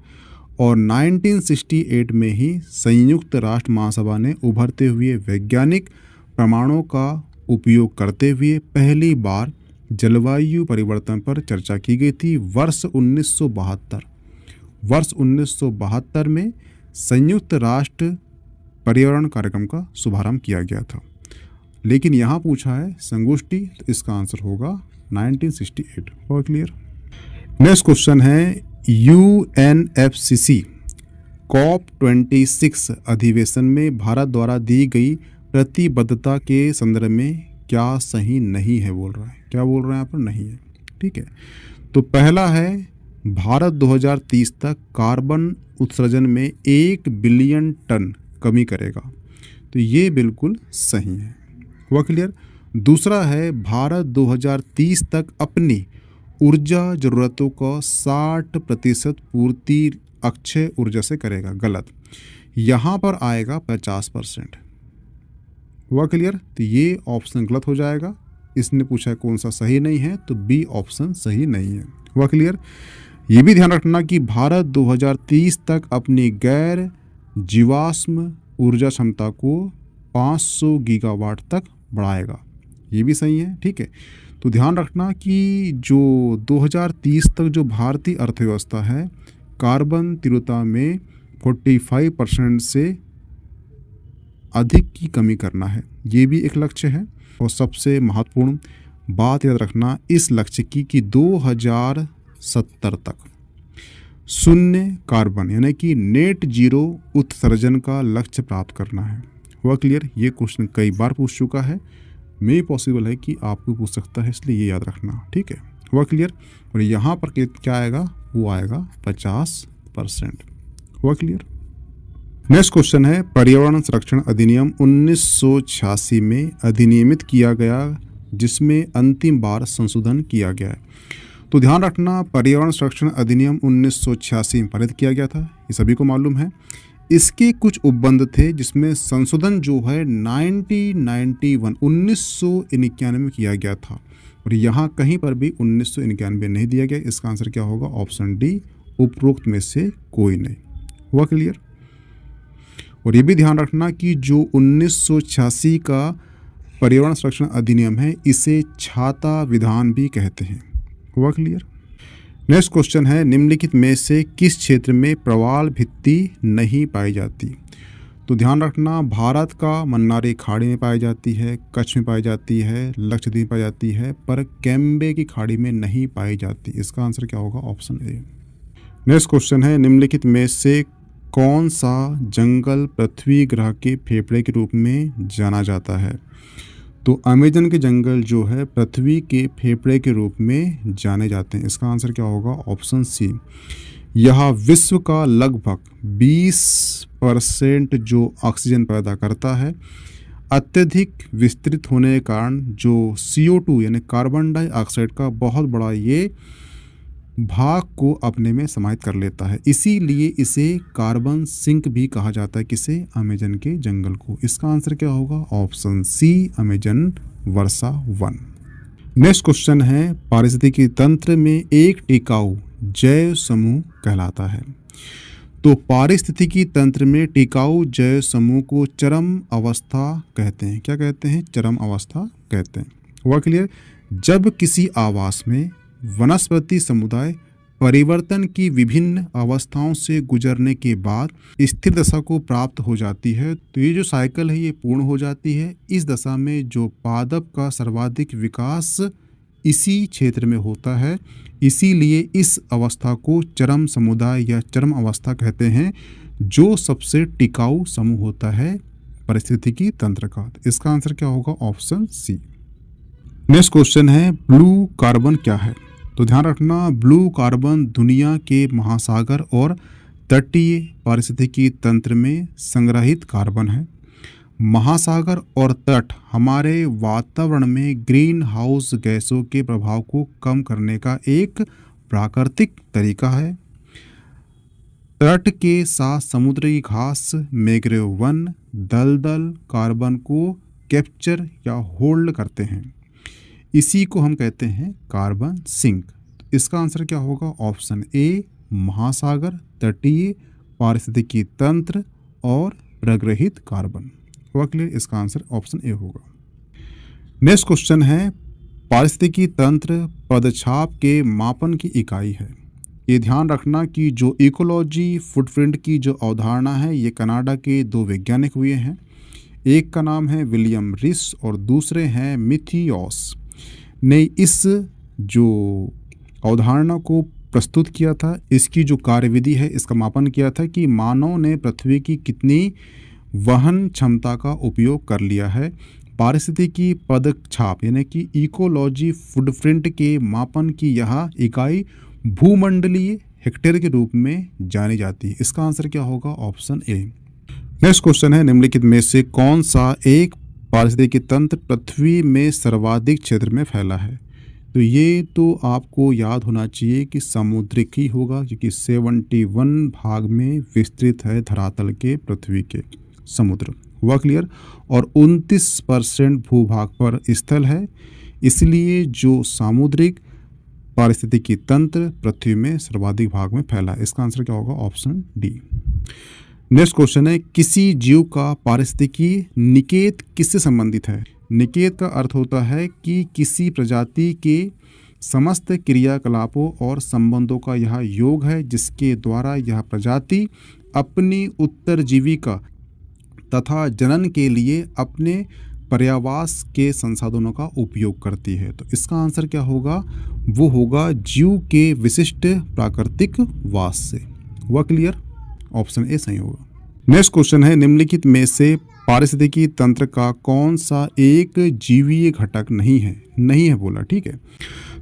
और 1968 में ही संयुक्त राष्ट्र महासभा ने उभरते हुए वैज्ञानिक प्रमाणों का उपयोग करते हुए पहली बार जलवायु परिवर्तन पर चर्चा की गई थी। वर्ष 1972 में संयुक्त राष्ट्र पर्यावरण कार्यक्रम का शुभारंभ किया गया था। लेकिन यहाँ पूछा है संगोष्ठी, तो इसका आंसर होगा 1968। और क्लियर? नेक्स्ट क्वेश्चन है, UNFCCC COP26 अधिवेशन में भारत द्वारा दी गई प्रतिबद्धता के संदर्भ में क्या सही नहीं है बोल रहा है। क्या बोल रहे हैं यहाँ पर? नहीं है। ठीक है, तो पहला है, भारत 2030 तक कार्बन उत्सर्जन में 1 बिलियन टन कमी करेगा। तो ये बिल्कुल सही है। हुआ क्लियर? दूसरा है, भारत 2030 तक अपनी ऊर्जा ज़रूरतों का 60% पूर्ति अक्षय ऊर्जा से करेगा। गलत, यहाँ पर आएगा 50%। हुआ क्लियर? तो ये ऑप्शन गलत हो जाएगा। इसने पूछा है कौन सा सही नहीं है, तो बी ऑप्शन सही नहीं है। हुआ क्लियर? ये भी ध्यान रखना कि भारत 2030 तक अपनी गैर जीवाश्म ऊर्जा क्षमता को 500 गीगावाट तक बढ़ाएगा। ये भी सही है। ठीक है, तो ध्यान रखना कि जो 2030 तक जो भारतीय अर्थव्यवस्था है, कार्बन तीव्रता में 45% से अधिक की कमी करना है। ये भी एक लक्ष्य है। और सबसे महत्वपूर्ण बात याद रखना इस लक्ष्य की कि 2070 तक शून्य कार्बन यानी कि नेट जीरो उत्सर्जन का लक्ष्य प्राप्त करना है। हुआ क्लियर? ये क्वेश्चन कई बार पूछ चुका है, मे पॉसिबल है कि आपको पूछ सकता है, इसलिए ये याद रखना। ठीक है, हुआ क्लियर? और यहाँ पर क्या आएगा? वो आएगा 50%। हुआ क्लियर? नेक्स्ट क्वेश्चन है, पर्यावरण संरक्षण अधिनियम 1986 में अधिनियमित किया गया, जिसमें अंतिम बार संशोधन किया गया है। तो ध्यान रखना, पर्यावरण संरक्षण अधिनियम 1986 में पारित किया गया था, ये सभी को मालूम है। इसके कुछ उपबंध थे जिसमें संशोधन जो है 1991 में किया गया था, और यहाँ कहीं पर भी 1991 नहीं दिया गया। इसका आंसर क्या होगा? ऑप्शन डी, उपरोक्त में से कोई नहीं। हुआ क्लियर? और ये भी ध्यान रखना कि जो 1986 का पर्यावरण संरक्षण अधिनियम है, इसे छाता विधान भी कहते हैं। हुआ क्लियर? नेक्स्ट क्वेश्चन है, निम्नलिखित में से किस क्षेत्र में प्रवाल भित्ति नहीं पाई जाती? तो ध्यान रखना, भारत का मन्नारी खाड़ी में पाई जाती है, कच्छ में पाई जाती है, लक्षद्वीप में पाई जाती है, पर कैम्बे की खाड़ी में नहीं पाई जाती। इसका आंसर क्या होगा? Option A. नेक्स्ट क्वेश्चन है, निम्नलिखित में से कौन सा जंगल पृथ्वी ग्रह के फेफड़े के रूप में जाना जाता है? तो अमेजन के जंगल जो है पृथ्वी के फेफड़े के रूप में जाने जाते हैं। इसका आंसर क्या होगा? Option C. यह विश्व का लगभग 20% जो ऑक्सीजन पैदा करता है। अत्यधिक विस्तृत होने के कारण जो CO2 यानी कार्बन डाइऑक्साइड का बहुत बड़ा ये भाग को अपने में समाहित कर लेता है, इसीलिए इसे कार्बन सिंक भी कहा जाता है। किसे? अमेजन के जंगल को। इसका आंसर क्या होगा? ऑप्शन सी, अमेजन वर्षा वन। नेक्स्ट क्वेश्चन है, पारिस्थितिकी तंत्र में एक टिकाऊ जैव समूह कहलाता है। तो पारिस्थितिकी तंत्र में टिकाऊ जैव समूह को चरम अवस्था कहते हैं। क्या कहते हैं? चरम अवस्था कहते हैं। हुआ क्लियर? जब किसी आवास में वनस्पति समुदाय परिवर्तन की विभिन्न अवस्थाओं से गुजरने के बाद स्थिर दशा को प्राप्त हो जाती है, तो ये जो साइकिल है ये पूर्ण हो जाती है। इस दशा में जो पादप का सर्वाधिक विकास इसी क्षेत्र में होता है, इसीलिए इस अवस्था को चरम समुदाय या चरम अवस्था कहते हैं, जो सबसे टिकाऊ समूह होता है पारिस्थितिकी तंत्र का। इसका आंसर क्या होगा? Option C. नेक्स्ट क्वेश्चन है, ब्लू कार्बन क्या है? तो ध्यान रखना, ब्लू कार्बन दुनिया के महासागर और तटीय पारिस्थितिकी तंत्र में संग्रहित कार्बन है। महासागर और तट हमारे वातावरण में ग्रीन हाउस गैसों के प्रभाव को कम करने का एक प्राकृतिक तरीका है। तट के साथ समुद्री घास, मैंग्रोव वन, दलदल कार्बन को कैप्चर या होल्ड करते हैं। इसी को हम कहते हैं कार्बन सिंक। इसका आंसर क्या होगा? ऑप्शन ए, महासागर, तटीय पारिस्थितिकी तंत्र और प्रग्रहित कार्बन। हुआ क्लियर? इसका आंसर ऑप्शन ए होगा। नेक्स्ट क्वेश्चन है, पारिस्थितिकी तंत्र पदछाप के मापन की इकाई है। ये ध्यान रखना कि जो इकोलॉजी फुटप्रिंट की जो अवधारणा है, ये कनाडा के दो वैज्ञानिक हुए हैं। एक का नाम है विलियम रिस और दूसरे हैं मिथियोस ने इस जो अवधारणा को प्रस्तुत किया था। इसकी जो कार्यविधि है, इसका मापन किया था कि मानव ने पृथ्वी की कितनी वहन क्षमता का उपयोग कर लिया है। पारिस्थितिकी पदछाप यानी कि इकोलॉजी फुटप्रिंट के मापन की यह इकाई भूमंडलीय हेक्टेयर के रूप में जानी जाती है। इसका आंसर क्या होगा? Option A. नेक्स्ट क्वेश्चन है, निम्नलिखित में से कौन सा एक पारिस्थितिकी तंत्र पृथ्वी में सर्वाधिक क्षेत्र में फैला है? तो ये तो आपको याद होना चाहिए कि समुद्रिक ही होगा, क्योंकि 71 भाग में विस्तृत है धरातल के पृथ्वी के समुद्र। हुआ क्लियर? और 29% भूभाग पर स्थल है, इसलिए जो सामुद्रिक पारिस्थितिकी तंत्र पृथ्वी में सर्वाधिक भाग में फैला है। इसका आंसर क्या होगा? Option D. नेक्स्ट क्वेश्चन है, किसी जीव का पारिस्थितिकी निकेत किससे संबंधित है? निकेत का अर्थ होता है कि किसी प्रजाति के समस्त क्रियाकलापों और संबंधों का यह योग है, जिसके द्वारा यह प्रजाति अपनी उत्तरजीविका तथा जनन के लिए अपने पर्यावास के संसाधनों का उपयोग करती है। तो इसका आंसर क्या होगा? वो होगा जीव के विशिष्ट प्राकृतिक वास से। हुआ क्लियर? ऑप्शन ए सही होगा। नेक्स्ट क्वेश्चन है, निम्नलिखित में से पारिस्थितिकी तंत्र का कौन सा एक जीवीय घटक नहीं है? नहीं है बोला, ठीक है।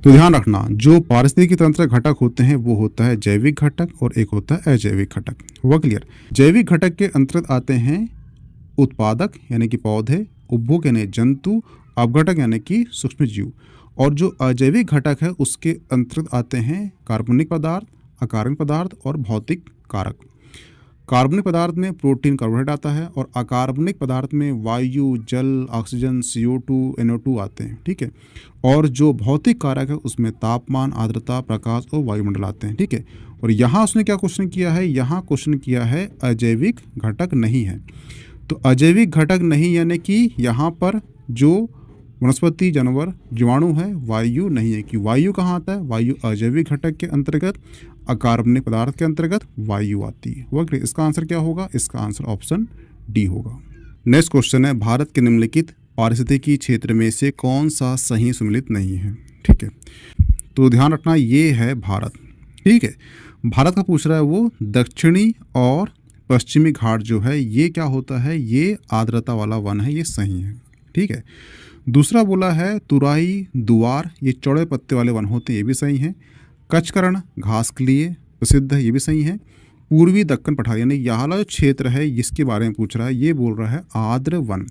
तो ध्यान रखना, जो पारिस्थितिकी तंत्र घटक होते हैं वो होता है जैविक घटक और एक होता है अजैविक घटक। हुआ क्लियर? जैविक घटक के अंतर्गत आते हैं उत्पादक यानी कि पौधे, उपभोग यानी जंतु, अपघटक यानी कि सूक्ष्म जीव। और जो अजैविक घटक है उसके अंतर्गत आते हैं कार्बनिक पदार्थ, अकार्बनिक पदार्थ और भौतिक कारक। कार्बनिक पदार्थ में प्रोटीन, कार्बोहाइड्रेट आता है और अकार्बनिक पदार्थ में वायु, जल, ऑक्सीजन, CO2, NO2 आते हैं, ठीक है। और जो भौतिक कारक है उसमें तापमान, आर्द्रता, प्रकाश और वायुमंडल आते हैं, ठीक है। और यहाँ उसने क्या क्वेश्चन किया है? यहाँ क्वेश्चन किया है अजैविक घटक नहीं है। तो अजैविक घटक नहीं यानी कि यहाँ पर जो वनस्पति, जानवर, जीवाणु है, वायु नहीं है। कि वायु कहाँ आता है? वायु अजैविक घटक के अंतर्गत, अकार्बनिक पदार्थ के अंतर्गत वायु आती है। हुआ क्लियर? इसका आंसर क्या होगा? इसका आंसर ऑप्शन डी होगा। नेक्स्ट क्वेश्चन है, भारत के निम्नलिखित पारिस्थितिकी क्षेत्र में से कौन सा सही सम्मिलित नहीं है? ठीक है, तो ध्यान रखना ये है भारत, ठीक है। भारत का पूछ रहा है वो दक्षिणी और पश्चिमी घाट जो है ये क्या होता है? ये आर्द्रता वाला वन है, ये सही है, ठीक है। दूसरा बोला है तुराई, दुआर, ये चौड़े पत्ते वाले वन होते हैं, ये भी सही है। कचकरण घास के लिए प्रसिद्ध है, ये भी सही है। पूर्वी दक्कन पठार यानी यह वाला जो क्षेत्र है जिसके बारे में पूछ रहा है ये बोल रहा है आर्द्र वन,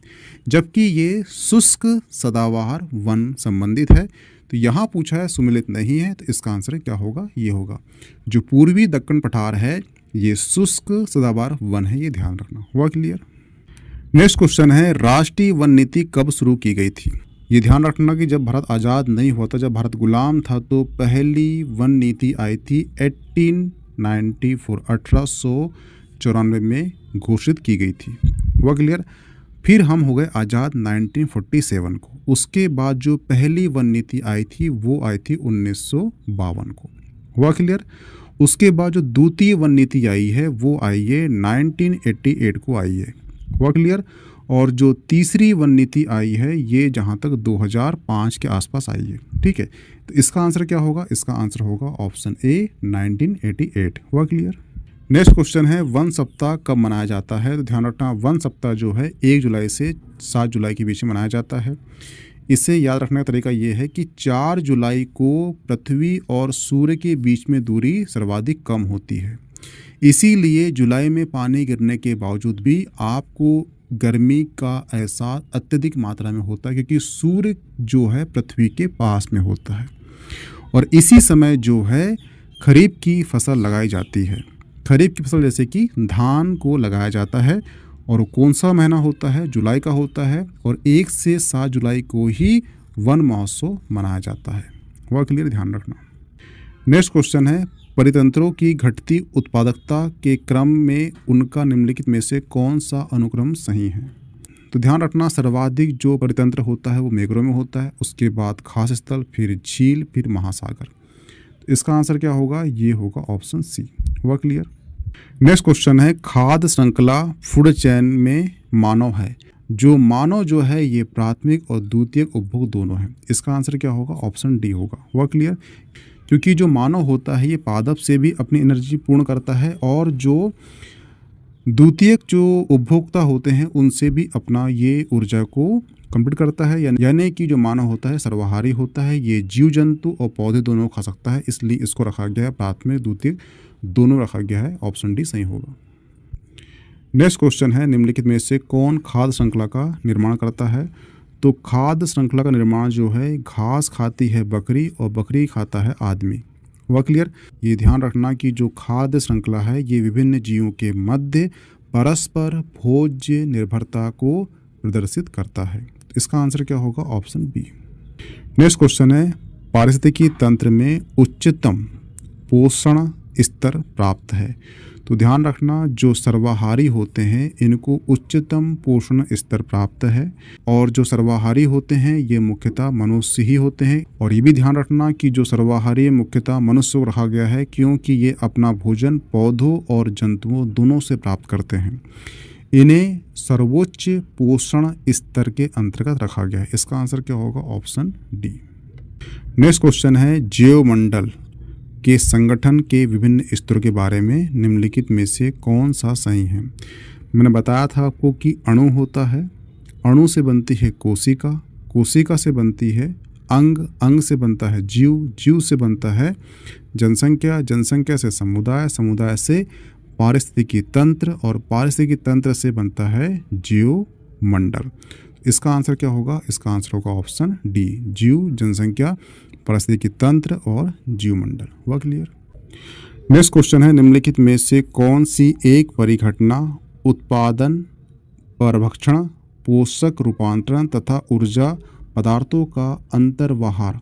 जबकि ये शुष्क सदाबहार वन संबंधित है। तो यहाँ पूछा है सुमिलित नहीं है, तो इसका आंसर क्या होगा? ये होगा। जो पूर्वी दक्कन पठार है ये शुष्क सदाबहार वन है, ये ध्यान रखना। हुआ क्लियर? नेक्स्ट क्वेश्चन है, राष्ट्रीय वन नीति कब शुरू की गई थी? ये ध्यान रखना कि जब भारत आज़ाद नहीं हुआ था, जब भारत गुलाम था, तो पहली वन नीति आई थी 1894 में घोषित की गई थी। हुआ क्लियर? फिर हम हो गए आज़ाद 1947 को। उसके बाद जो पहली वन नीति आई थी वो आई थी 1952 को। हुआ क्लियर? उसके बाद जो द्वितीय वन नीति आई है वो आई है 1988 को आई है। हुआ क्लियर? और जो तीसरी वन नीति आई है ये जहाँ तक 2005 के आसपास आई है, ठीक है। तो इसका आंसर क्या होगा? इसका आंसर होगा ऑप्शन ए 1988। हुआ क्लियर? नेक्स्ट क्वेश्चन है, वन सप्ताह कब मनाया जाता है? तो ध्यान रखना वन सप्ताह जो है 1 जुलाई से 7 जुलाई के बीच में मनाया जाता है। इसे याद रखने का तरीका ये है कि 4 जुलाई को पृथ्वी और सूर्य के बीच में दूरी सर्वाधिक कम होती है। इसीलिए जुलाई में पानी गिरने के बावजूद भी आपको गर्मी का एहसास अत्यधिक मात्रा में होता है, क्योंकि सूर्य जो है पृथ्वी के पास में होता है। और इसी समय जो है खरीफ की फसल लगाई जाती है। खरीफ की फसल जैसे कि धान को लगाया जाता है। और कौन सा महीना होता है? जुलाई का होता है। और 1 से 7 जुलाई को ही वन महोत्सव मनाया जाता है। वह क्लियर ध्यान रखना। नेक्स्ट क्वेश्चन है, परितंत्रों की घटती उत्पादकता के क्रम में उनका निम्नलिखित में से कौन सा अनुक्रम सही है? तो ध्यान रखना, सर्वाधिक जो परितंत्र होता है वो मेघरों में होता है, उसके बाद खास स्थल, फिर झील, फिर महासागर। तो इसका आंसर क्या होगा? ये होगा ऑप्शन सी। वह क्लियर। नेक्स्ट क्वेश्चन है, खाद्य श्रृंखला फूड चेन में मानव है। जो मानव जो है ये प्राथमिक और द्वितीयक उपभोग दोनों है। इसका आंसर क्या होगा? ऑप्शन डी होगा। वह क्लियर। क्योंकि जो मानव होता है ये पादप से भी अपनी एनर्जी पूर्ण करता है, और जो द्वितीयक जो उपभोक्ता होते हैं उनसे भी अपना ये ऊर्जा को कंप्लीट करता है। यानी कि जो मानव होता है सर्वाहारी होता है, ये जीव जंतु और पौधे दोनों खा सकता है, इसलिए इसको रखा गया है प्राथमिक द्वितीयक दोनों रखा गया है। ऑप्शन डी सही होगा। नेक्स्ट क्वेश्चन है, निम्नलिखित में से कौन खाद्य श्रृंखला का निर्माण करता है? तो खाद्य श्रृंखला का निर्माण जो है, घास खाती है बकरी और बकरी खाता है आदमी। वह क्लियर। ये ध्यान रखना कि जो खाद्य श्रृंखला है ये विभिन्न जीवों के मध्य परस्पर भोज्य निर्भरता को प्रदर्शित करता है। इसका आंसर क्या होगा? Option B. नेक्स्ट क्वेश्चन है, पारिस्थितिकी तंत्र में उच्चतम पोषण स्तर प्राप्त है। तो ध्यान रखना, जो सर्वाहारी होते हैं इनको उच्चतम पोषण स्तर प्राप्त है, और जो सर्वाहारी होते हैं ये मुख्यतः मनुष्य ही होते हैं। और ये भी ध्यान रखना कि जो सर्वाहारी मुख्यतः मनुष्य को रखा गया है, क्योंकि ये अपना भोजन पौधों और जंतुओं दोनों से प्राप्त करते हैं। इन्हें सर्वोच्च पोषण स्तर के अंतर्गत रखा गया है। इसका आंसर क्या होगा? Option D. नेक्स्ट क्वेश्चन है, जैवमंडल के संगठन के विभिन्न स्तरों के बारे में निम्नलिखित में से कौन सा सही है? मैंने बताया था आपको कि अणु होता है, अणु से बनती है कोशिका, कोशिका से बनती है अंग, अंग से बनता है जीव, जीव से बनता है जनसंख्या, जनसंख्या से समुदाय, समुदाय से पारिस्थितिकी तंत्र, और पारिस्थितिकी तंत्र से बनता है जीवमंडल। इसका आंसर क्या होगा? इसका आंसर होगा ऑप्शन डी, जीव, जनसंख्या, पारिस्थितिकी तंत्र और जीवमंडल। वह क्लियर। नेक्स्ट क्वेश्चन है, निम्नलिखित में से कौन सी एक परिघटना उत्पादन, परभक्षण, पोषक रूपांतरण तथा ऊर्जा पदार्थों का अंतर्वाहार,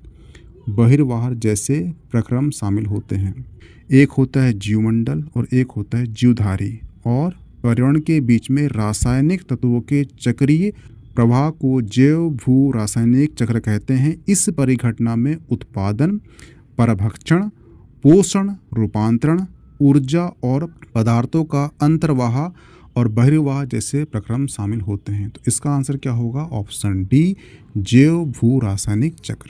बहिर्वाहर जैसे प्रक्रम शामिल होते हैं? एक होता है जीवमंडल और एक होता है जीवधारी। और पर्यावरण के बीच में रासायनिक तत्वों के चक्रीय प्रवाह को जैव भू रासायनिक चक्र कहते हैं। इस परिघटना में उत्पादन, परभक्षण, पोषण, रूपांतरण, ऊर्जा और पदार्थों का अंतर्वाह और बहिर्वाह जैसे प्रक्रम शामिल होते हैं। तो इसका आंसर क्या होगा? ऑप्शन डी, जैव भू रासायनिक चक्र।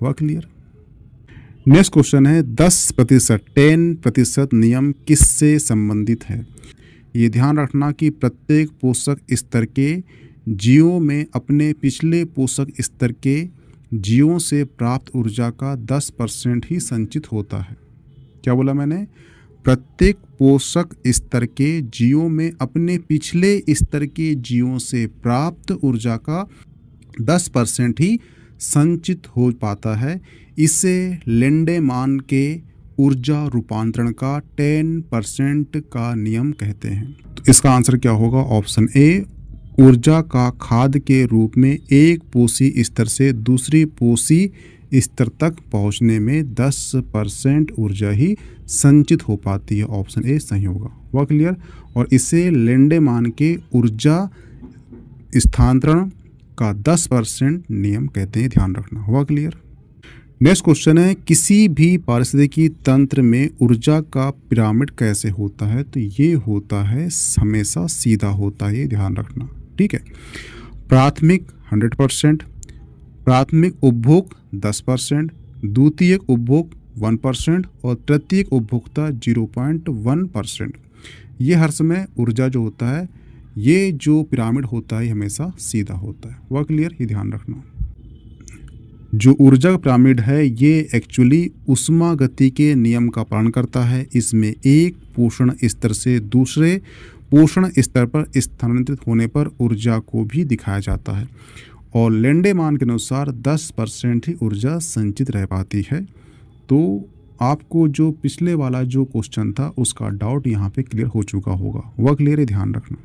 हुआ क्लियर। नेक्स्ट क्वेश्चन है, 10% नियम किससे संबंधित है? ये ध्यान रखना कि प्रत्येक पोषक स्तर के जीवों में अपने पिछले पोषक स्तर के जीवों से प्राप्त ऊर्जा का 10% ही संचित होता है। क्या बोला मैंने? प्रत्येक पोषक स्तर के जीवों में अपने पिछले स्तर के जीवों से प्राप्त ऊर्जा का 10% ही संचित हो पाता है। इसे लेंडेमान के ऊर्जा रूपांतरण का 10% का नियम कहते हैं। तो इसका आंसर क्या होगा? ऑप्शन ए, ऊर्जा का खाद्य के रूप में एक पोषी स्तर से दूसरी पोषी स्तर तक पहुंचने में 10% ऊर्जा ही संचित हो पाती है। ऑप्शन ए सही होगा। वह क्लियर। और इसे लेंडेमान के ऊर्जा स्थानांतरण का 10% नियम कहते हैं। ध्यान रखना। हुआ क्लियर। नेक्स्ट क्वेश्चन है, किसी भी पारिस्थितिकी तंत्र में ऊर्जा का पिरामिड कैसे होता है? तो ये होता है हमेशा सीधा होता है, ये ध्यान रखना। ठीक है। प्राथमिक 100%, प्राथमिक उपभोग 10%, द्वितीयक उपभोग 1% और तृतीयक उपभोक्ता 0.1%। ये हर समय ऊर्जा जो होता है, ये जो पिरामिड होता है हमेशा सीधा होता है। वह क्लियर, ये ध्यान रखना। जो ऊर्जा का पिरामिड है ये एक्चुअली ऊष्मा गति के नियम का पालन करता है। इसमें एक पोषण स्तर से दूसरे पोषण स्तर पर स्थानांतरित होने पर ऊर्जा को भी दिखाया जाता है और लेंडेमान के अनुसार 10% ही ऊर्जा संचित रह पाती है। तो आपको जो पिछले वाला जो क्वेश्चन था उसका डाउट यहाँ पे क्लियर हो चुका होगा, वह क्लियर है, ध्यान रखना।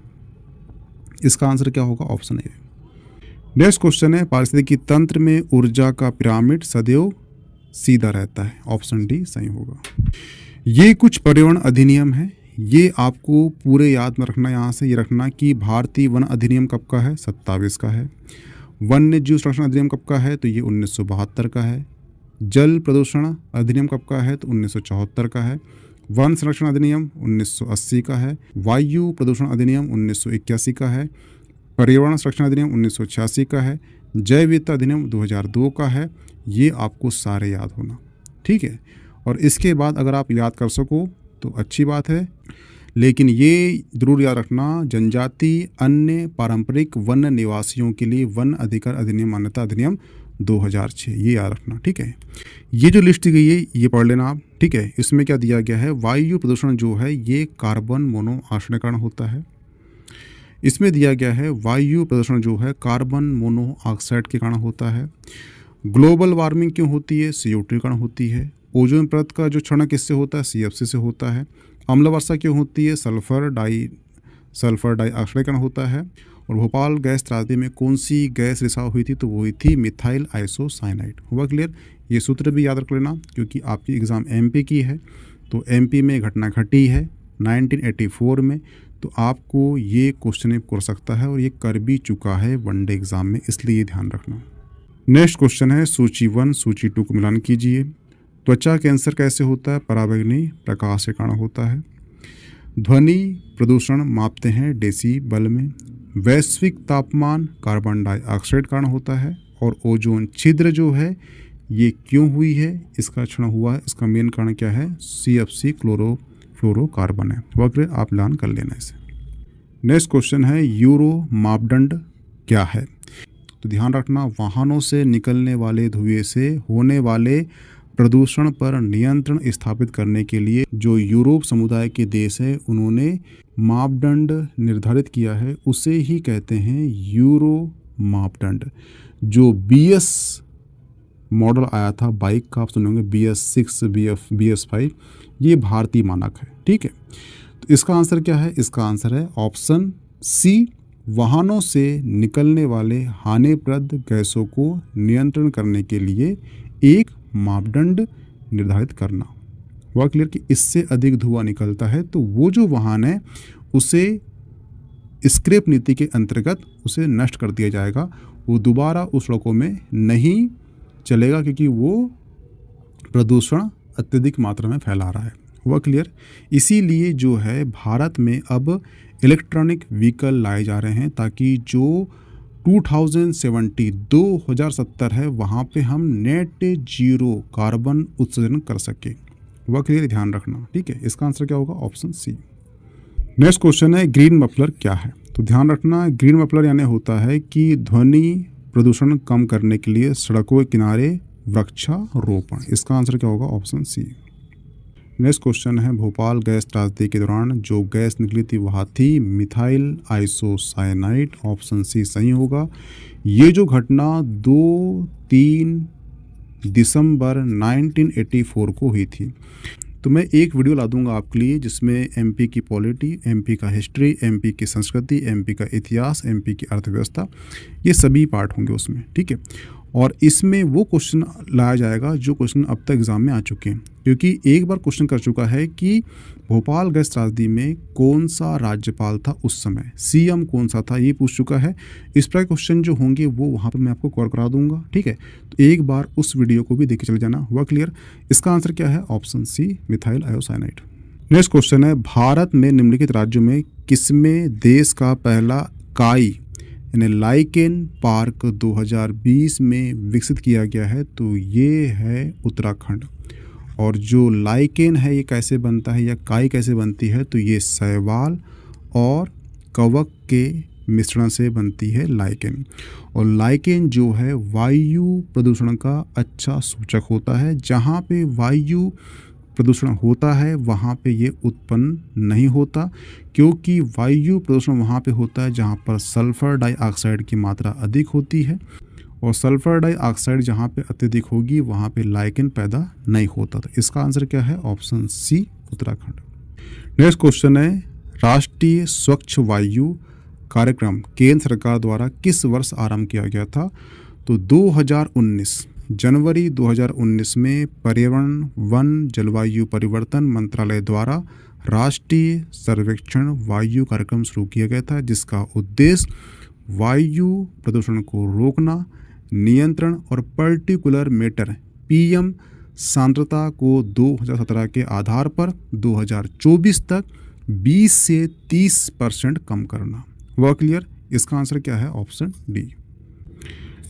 इसका आंसर क्या होगा? Option A. नेक्स्ट क्वेश्चन है, पारिस्थितिकी तंत्र में ऊर्जा का पिरामिड सदैव सीधा रहता है। ऑप्शन डी सही होगा। ये कुछ पर्यावरण अधिनियम है, ये आपको पूरे याद में रखना। यहाँ से ये रखना कि भारतीय वन अधिनियम कब का है? 27 का है। वन्य जीव संरक्षण अधिनियम कब का है? तो ये 1972 का है। जल प्रदूषण अधिनियम कब का है? तो 1974 का है। वन संरक्षण अधिनियम 1980 का है। वायु प्रदूषण अधिनियम 1981 का है। पर्यावरण संरक्षण अधिनियम 1986 का है। जैव विविधता अधिनियम 2002 का है। ये आपको सारे याद होना, ठीक है। और इसके बाद अगर आप याद कर सको तो अच्छी बात है, लेकिन ये जरूर याद रखना, जनजाति अन्य पारंपरिक वन निवासियों के लिए वन अधिकार अधिनियम मान्यता अधिनियम 2006, ये याद रखना, ठीक है। ये जो लिस्ट दी गई है ये पढ़ लेना आप, ठीक है। इसमें क्या दिया गया है? वायु प्रदूषण जो है ये कार्बन मोनोऑक्साइड के कारण होता है। इसमें दिया गया है वायु प्रदूषण जो है कार्बन मोनोऑक्साइड के कारण होता है। ग्लोबल वार्मिंग क्यों होती है? CO2 के कारण होती है। ओजोन परत का जो क्षरण किससे होता है? CFC से होता है। अम्ल वर्षा क्यों होती है? सल्फर डाइऑक्साइड के कारण होता है। और भोपाल गैस त्रासदी में कौन सी गैस रिसाव हुई थी? तो वो हुई थी मिथाइल आइसोसाइनाइड। हुआ क्लियर? ये सूत्र भी याद रख लेना क्योंकि आपकी एग्ज़ाम MP की है। तो MP में घटना घटी है 1984 में, तो आपको ये क्वेश्चन कर सकता है और ये कर भी चुका है वनडे एग्ज़ाम में, इसलिए ध्यान रखना। नेक्स्ट क्वेश्चन है, सूची 1 सूची 2 को मिलान कीजिए। त्वचा कैंसर कैसे होता है? पराबैंगनी प्रकाश के कारण होता है। ध्वनि प्रदूषण मापते हैं डेसीबल में। वैश्विक तापमान कार्बन डाइऑक्साइड कारण होता है। और ओजोन छिद्र जो है ये क्यों हुई है? इसका क्षरण हुआ है, इसका मेन कारण क्या है? CFC क्लोरोफ्लोरोकार्बन है। वक्र आप मिलान कर लेना इसे। नेक्स्ट क्वेश्चन है, यूरो मापदंड क्या है? तो ध्यान रखना, वाहनों से निकलने वाले धुएं से होने वाले प्रदूषण पर नियंत्रण स्थापित करने के लिए जो यूरोप समुदाय के देश है उन्होंने मापदंड निर्धारित किया है, उसे ही कहते हैं यूरो मापदंड। जो BS मॉडल आया था बाइक का, आप सुनेंगे BS6 BS5, ये भारतीय मानक है, ठीक है। तो इसका आंसर क्या है? इसका आंसर है ऑप्शन C, वाहनों से निकलने वाले हानिप्रद गैसों को नियंत्रण करने के लिए एक मापदंड निर्धारित करना। हुआ क्लियर कि इससे अधिक धुआं निकलता है तो वो जो वाहन है उसे स्क्रैप नीति के अंतर्गत उसे नष्ट कर दिया जाएगा, वो दोबारा उस सड़कों में नहीं चलेगा क्योंकि वो प्रदूषण अत्यधिक मात्रा में फैला रहा है। हुआ क्लियर? इसीलिए जो है भारत में अब इलेक्ट्रॉनिक व्हीकल लाए जा रहे हैं ताकि जो 2070 है वहाँ पे हम नेट जीरो कार्बन उत्सर्जन कर सके। वह क्लियर, ध्यान रखना, ठीक है। इसका आंसर क्या होगा? Option C। नेक्स्ट क्वेश्चन है, ग्रीन मफलर क्या है? तो ध्यान रखना, ग्रीन मफलर यानी होता है कि ध्वनि प्रदूषण कम करने के लिए सड़कों के किनारे वृक्षारोपण। इसका आंसर क्या होगा? Option C। नेक्स्ट क्वेश्चन है, भोपाल गैस त्रासदी के दौरान जो गैस निकली थी वह थी मिथाइल आइसोसाइनाइड। ऑप्शन C सही होगा। ये जो घटना 2-3 दिसंबर 1984 को हुई थी। तो मैं एक वीडियो ला दूंगा आपके लिए जिसमें MP की पॉलिटी, MP का हिस्ट्री, MP की संस्कृति, MP का इतिहास, MP की अर्थव्यवस्था, ये सभी पार्ट होंगे उसमें, ठीक है। और इसमें वो क्वेश्चन लाया जाएगा जो क्वेश्चन अब तक एग्जाम में आ चुके हैं, क्योंकि एक बार क्वेश्चन कर चुका है कि भोपाल गैस त्रासदी में कौन सा राज्यपाल था उस समय, CM कौन सा था, ये पूछ चुका है। इस प्रकार क्वेश्चन जो होंगे वो वहाँ पर मैं आपको कवर करा दूंगा, ठीक है। तो एक बार उस वीडियो को भी देख के चले जाना। हुआ क्लियर? इसका आंसर क्या है? Option C, methyl isocyanide. Next question है, भारत में निम्नलिखित राज्यों में किसमें देश का पहला काई यानी लाइकेन पार्क 2020 में विकसित किया गया है? तो ये है उत्तराखंड। और जो लाइकेन है ये कैसे बनता है या काई कैसे बनती है? तो ये शैवाल और कवक के मिश्रण से बनती है लाइकेन। और लाइकेन जो है वायु प्रदूषण का अच्छा सूचक होता है। जहाँ पे वायु प्रदूषण होता है वहाँ पे ये उत्पन्न नहीं होता, क्योंकि वायु प्रदूषण वहाँ पे होता है जहाँ पर सल्फर डाइऑक्साइड की मात्रा अधिक होती है, और सल्फर डाइऑक्साइड जहाँ पे अत्यधिक होगी वहाँ पे लाइकेन पैदा नहीं होता। तो इसका आंसर क्या है? Option C, Uttarakhand. Next question है, राष्ट्रीय स्वच्छ वायु कार्यक्रम केंद्र सरकार द्वारा किस वर्ष आरंभ किया गया था? तो 2019 जनवरी 2019 में पर्यावरण, वन, जलवायु परिवर्तन मंत्रालय द्वारा राष्ट्रीय सर्वेक्षण वायु कार्यक्रम शुरू किया गया था, जिसका उद्देश्य वायु प्रदूषण को रोकना, नियंत्रण और पर्टिकुलर मैटर पीएम सांद्रता को 2017 के आधार पर 2024 तक 20 से 30% कम करना। वह क्लियर? इसका आंसर क्या है? Option D.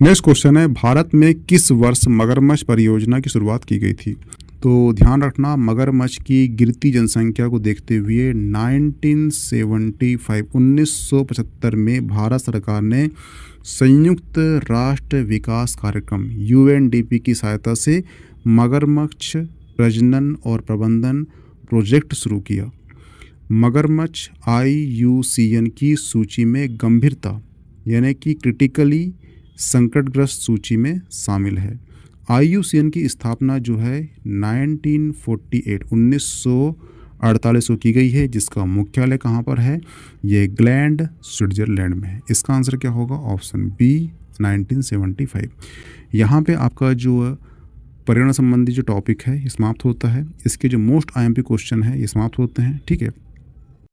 नेक्स्ट क्वेश्चन है, भारत में किस वर्ष मगरमच्छ परियोजना की शुरुआत की गई थी? तो ध्यान रखना, मगरमच्छ की गिरती जनसंख्या को देखते हुए 1975 में भारत सरकार ने संयुक्त राष्ट्र विकास कार्यक्रम UNDP की सहायता से मगरमच्छ प्रजनन और प्रबंधन प्रोजेक्ट शुरू किया। मगरमच्छ IUCN की सूची में गंभीरता यानी कि क्रिटिकली संकटग्रस्त सूची में शामिल है। IUCN की स्थापना जो है 1948 को की गई है, जिसका मुख्यालय कहाँ पर है? ये ग्लैंड, स्विट्जरलैंड में है। इसका आंसर क्या होगा? Option B, 1975। यहाँ पे आपका जो पर्यावरण संबंधी जो टॉपिक है ये समाप्त होता है। इसके जो मोस्ट IMP क्वेश्चन है ये समाप्त होते हैं। ठीक है।